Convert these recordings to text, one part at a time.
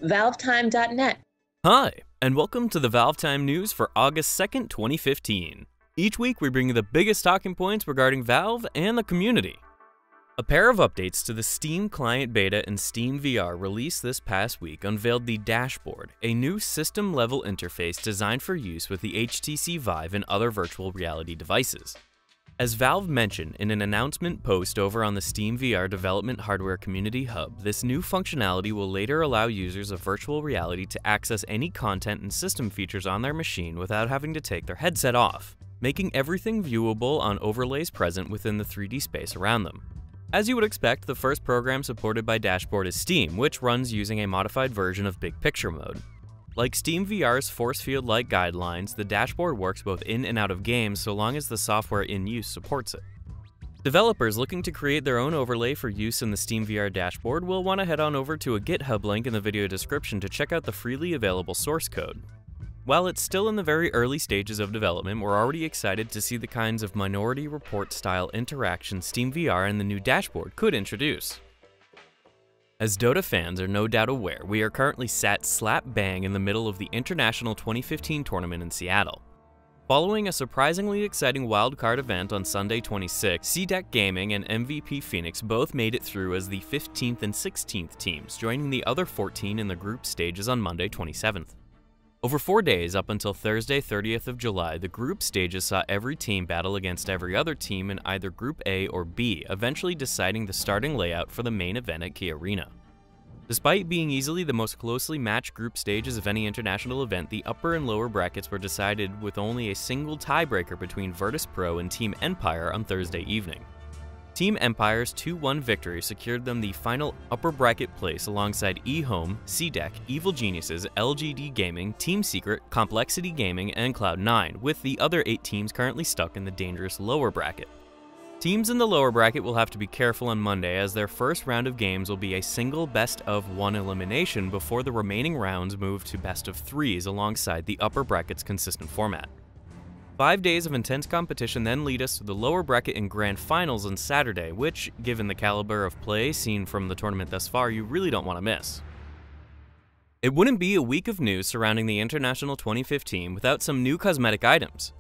ValveTime.net. Hi, and welcome to the ValveTime news for August 2nd, 2015. Each week we bring you the biggest talking points regarding Valve and the community. A pair of updates to the Steam Client Beta and SteamVR released this past week unveiled the Dashboard, a new system-level interface designed for use with the HTC Vive and other virtual reality devices. As Valve mentioned in an announcement post over on the SteamVR Development Hardware Community Hub, this new functionality will later allow users of virtual reality to access any content and system features on their machine without having to take their headset off, making everything viewable on overlays present within the 3D space around them. As you would expect, the first program supported by Dashboard is Steam, which runs using a modified version of Big Picture mode. Like SteamVR's force field-like guidelines, the dashboard works both in and out of games so long as the software in use supports it. Developers looking to create their own overlay for use in the SteamVR dashboard will want to head on over to a GitHub link in the video description to check out the freely available source code. While it's still in the very early stages of development, we're already excited to see the kinds of Minority Report-style interaction SteamVR and the new dashboard could introduce. As Dota fans are no doubt aware, we are currently sat slap bang in the middle of the International 2015 tournament in Seattle. Following a surprisingly exciting wildcard event on Sunday 26, CDEC Gaming and MVP Phoenix both made it through as the 15th and 16th teams, joining the other 14 in the group stages on Monday 27th. Over 4 days up until Thursday 30th of July, the group stages saw every team battle against every other team in either Group A or B, eventually deciding the starting layout for the main event at Key Arena. Despite being easily the most closely matched group stages of any international event, the upper and lower brackets were decided with only a single tiebreaker between Virtus Pro and Team Empire on Thursday evening. Team Empire's 2-1 victory secured them the final upper bracket place alongside eHome, CDEC, Evil Geniuses, LGD Gaming, Team Secret, Complexity Gaming, and Cloud9, with the other 8 teams currently stuck in the dangerous lower bracket. Teams in the lower bracket will have to be careful on Monday as their first round of games will be a single best-of-1 elimination before the remaining rounds move to best-of-3s alongside the upper bracket's consistent format. 5 days of intense competition then lead us to the lower bracket and grand finals on Saturday, which, given the caliber of play seen from the tournament thus far, you really don't want to miss. It wouldn't be a week of news surrounding the International 2015 without some new cosmetic items.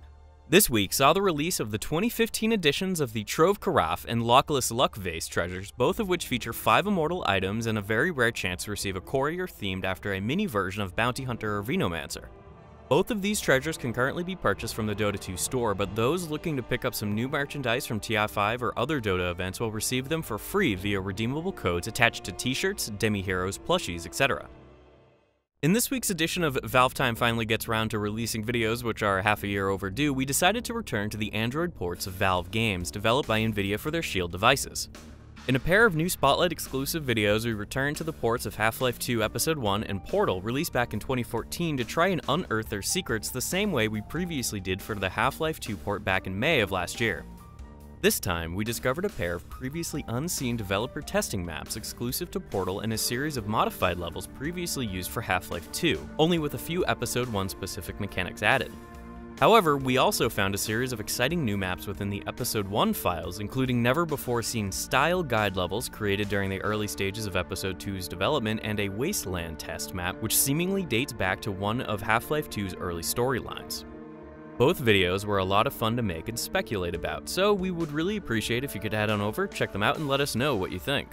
This week saw the release of the 2015 editions of the Trove Carafe and Lockless Luckvase treasures, both of which feature 5 immortal items and a very rare chance to receive a courier themed after a mini version of Bounty Hunter or Venomancer. Both of these treasures can currently be purchased from the Dota 2 store, but those looking to pick up some new merchandise from TI5 or other Dota events will receive them for free via redeemable codes attached to t-shirts, demi-heroes, plushies, etc. In this week's edition of ValveTime finally gets around to releasing videos which are half a year overdue, we decided to return to the Android ports of Valve games developed by NVIDIA for their Shield devices. In a pair of new Spotlight exclusive videos, we returned to the ports of Half-Life 2 Episode 1 and Portal, released back in 2014, to try and unearth their secrets the same way we previously did for the Half-Life 2 port back in May of last year. This time, we discovered a pair of previously unseen developer testing maps exclusive to Portal and a series of modified levels previously used for Half-Life 2, only with a few Episode 1 specific mechanics added. However, we also found a series of exciting new maps within the Episode 1 files, including never-before-seen style guide levels created during the early stages of Episode 2's development and a Wasteland test map which seemingly dates back to one of Half-Life 2's early storylines. Both videos were a lot of fun to make and speculate about, so we would really appreciate if you could head on over, check them out, and let us know what you think.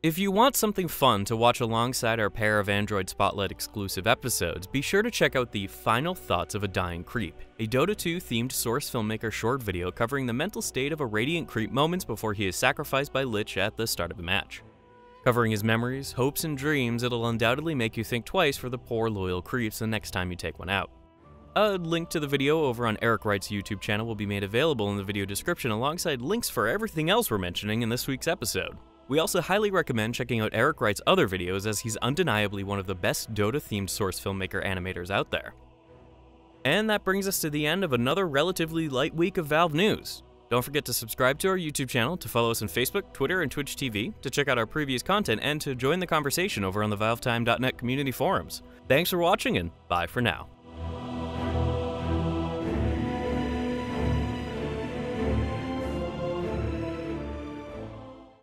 If you want something fun to watch alongside our pair of Android Spotlight exclusive episodes, be sure to check out the Final Thoughts of a Dying Creep, a Dota 2 themed Source filmmaker short video covering the mental state of a Radiant Creep moments before he is sacrificed by Lich at the start of the match. Covering his memories, hopes, and dreams, it'll undoubtedly make you think twice for the poor loyal creeps the next time you take one out. A link to the video over on Eric Wright's YouTube channel will be made available in the video description alongside links for everything else we're mentioning in this week's episode. We also highly recommend checking out Eric Wright's other videos as he's undeniably one of the best Dota-themed Source filmmaker animators out there. And that brings us to the end of another relatively light week of Valve news. Don't forget to subscribe to our YouTube channel, to follow us on Facebook, Twitter, and Twitch TV, to check out our previous content, and to join the conversation over on the ValveTime.net community forums. Thanks for watching, and bye for now.